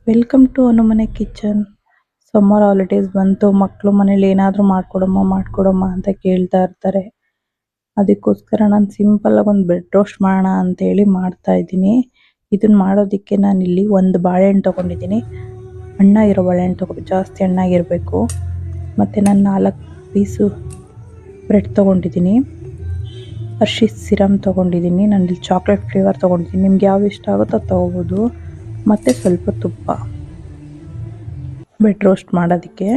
Welcome to Anumane kitchen. Summer holidays ಬಂತು, ಮಕ್ಕಳು ಮನೇಲಿ ಏನಾದರೂ ಮಾಡ್ಕೊಡಮ್ಮ ಅಂತ ಕೇಳ್ತಾ ಇರ್ತಾರೆ. ಅದಕ್ಕೋಸ್ಕರ ನಾನು ಸಿಂಪಲ್ ಆಗಿ ಒಂದು ಬ್ರೆಡ್ ರೋಸ್ಟ್ ಮಾಡೋಣ ಅಂತೇಳಿ ಮಾಡ್ತಾ ಇದ್ದೀನಿ. ಇದನ್ನ ಮಾಡೋದಕ್ಕೆ ನಾನಿಲ್ಲಿ ಒಂದು ಬಾಳೆಹಣ್ಣು ತೊಗೊಂಡಿದ್ದೀನಿ. ಹಣ್ಣ ಇರೋ ಬಾಳೆಹಣ್ಣು ಜಾಸ್ತಿ ಹಣ್ಣಾಗಿರಬೇಕು. ಮತ್ತು ನಾನು 4 ಪೀಸು ಬ್ರೆಡ್ ತೊಗೊಂಡಿದ್ದೀನಿ. ಹರ್ಷೀಸ್ ಸಿರಮ್ ತೊಗೊಂಡಿದ್ದೀನಿ. ನಾನಿಲ್ಲಿ ಚಾಕ್ಲೇಟ್ ಫ್ಲೇವರ್ ತೊಗೊಂಡಿದ್ದೀನಿ. ನಿಮ್ಗೆ ಯಾವ್ದು ಇಷ್ಟ ಆಗುತ್ತೋ ಅದು ತೊಗೋಬೋದು. ಮತ್ತು ಸ್ವಲ್ಪ ತುಪ್ಪ ಬ್ರೆಡ್ ರೋಸ್ಟ್ ಮಾಡೋದಕ್ಕೆ.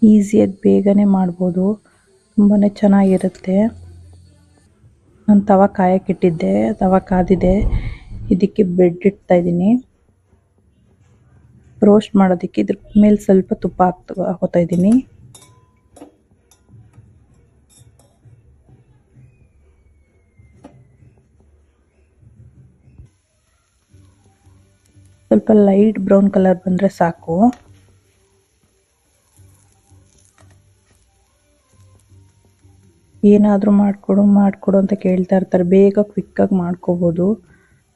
ಈಸಿಯಾಗಿ ಬೇಗನೆ ಮಾಡ್ಬೋದು, ತುಂಬಾ ಚೆನ್ನಾಗಿರುತ್ತೆ. ನಾನು ತವ ಕಾಯಕ್ಕಿಟ್ಟಿದ್ದೆ, ತವ ಕಾದಿದೆ. ಇದಕ್ಕೆ ಬ್ರೆಡ್ ಇಡ್ತಾ ಇದ್ದೀನಿ. ರೋಸ್ಟ್ ಮಾಡೋದಕ್ಕೆ ಇದ್ರ ಮೇಲೆ ಸ್ವಲ್ಪ ತುಪ್ಪ ಹಾಕೋತಾ ಇದ್ದೀನಿ. ಸ್ವಲ್ಪ ಲೈಟ್ ಬ್ರೌನ್ ಕಲರ್ ಬಂದರೆ ಸಾಕು. ಏನಾದರೂ ಮಾಡಿಕೊಡು ಅಂತ ಕೇಳ್ತಾ ಇರ್ತಾರೆ. ಬೇಗ ಕ್ವಿಕ್ಕಾಗಿ ಮಾಡ್ಕೋಬೋದು.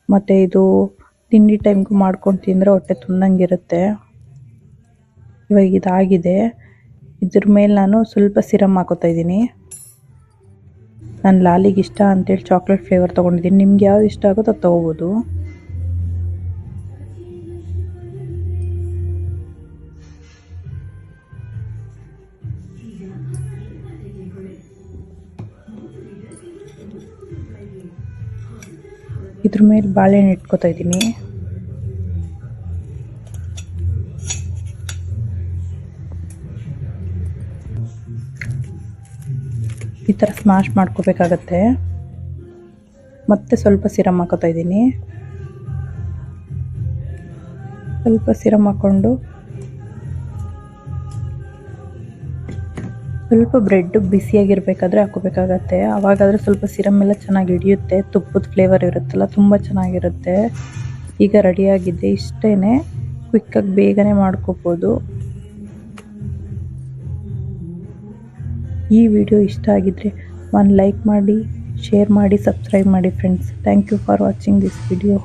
ಮತ್ತು ಇದು ತಿಂಡಿ ಟೈಮ್ಗೂ ಮಾಡ್ಕೊಂಡು ತಿಂದರೆ ಹೊಟ್ಟೆ ತುಂದಂಗಿರುತ್ತೆ. ಇವಾಗ ಇದಾಗಿದೆ. ಇದ್ರ ಮೇಲೆ ನಾನು ಸ್ವಲ್ಪ ಸಿರಮ್ ಹಾಕೋತಾ ಇದ್ದೀನಿ. ನಾನು ಲಾಲಿಗೆ ಇಷ್ಟ ಅಂತೇಳಿ ಚಾಕ್ಲೇಟ್ ಫ್ಲೇವರ್ ತೊಗೊಂಡಿದ್ದೀನಿ. ನಿಮ್ಗೆ ಯಾವ್ದು ಇಷ್ಟ ಆಗುತ್ತೋ ಅದು ತೊಗೋಬೋದು. ಇದ್ರ ಮೇಲೆ ಬಾಳೆಹಣ್ಣು ಇಟ್ಕೋತಾ ಇದ್ದೀನಿ. ಈ ಥರ ಸ್ಮ್ಯಾಶ್ ಮಾಡ್ಕೋಬೇಕಾಗತ್ತೆ. ಮತ್ತೆ ಸ್ವಲ್ಪ ಸಿರಮ್ ಹಾಕೋತಾ ಇದ್ದೀನಿ. ಸ್ವಲ್ಪ ಸಿರಮ್ ಹಾಕ್ಕೊಂಡು ಸ್ವಲ್ಪ ಬ್ರೆಡ್ ಬಿಸಿಯಾಗಿರ್ಬೇಕಾದ್ರೆ ಹಾಕೋಬೇಕಾಗತ್ತೆ. ಆವಾಗಾದರೆ ಸ್ವಲ್ಪ ಸಿರಮ್ ಎಲ್ಲ ಚೆನ್ನಾಗಿ ಹಿಡಿಯುತ್ತೆ. ತುಪ್ಪದ ಫ್ಲೇವರ್ ಇರುತ್ತಲ್ಲ, ತುಂಬ ಚೆನ್ನಾಗಿರುತ್ತೆ. ಈಗ ರೆಡಿಯಾಗಿದೆ. ಇಷ್ಟೇ, ಕ್ವಿಕ್ಕಾಗಿ ಬೇಗನೆ ಮಾಡ್ಕೋಬೋದು. ಈ ವಿಡಿಯೋ ಇಷ್ಟ ಆಗಿದ್ರೆ ಒಂದು ಲೈಕ್ ಮಾಡಿ, ಶೇರ್ ಮಾಡಿ, ಸಬ್ಸ್ಕ್ರೈಬ್ ಮಾಡಿ friends. Thank you for watching this video.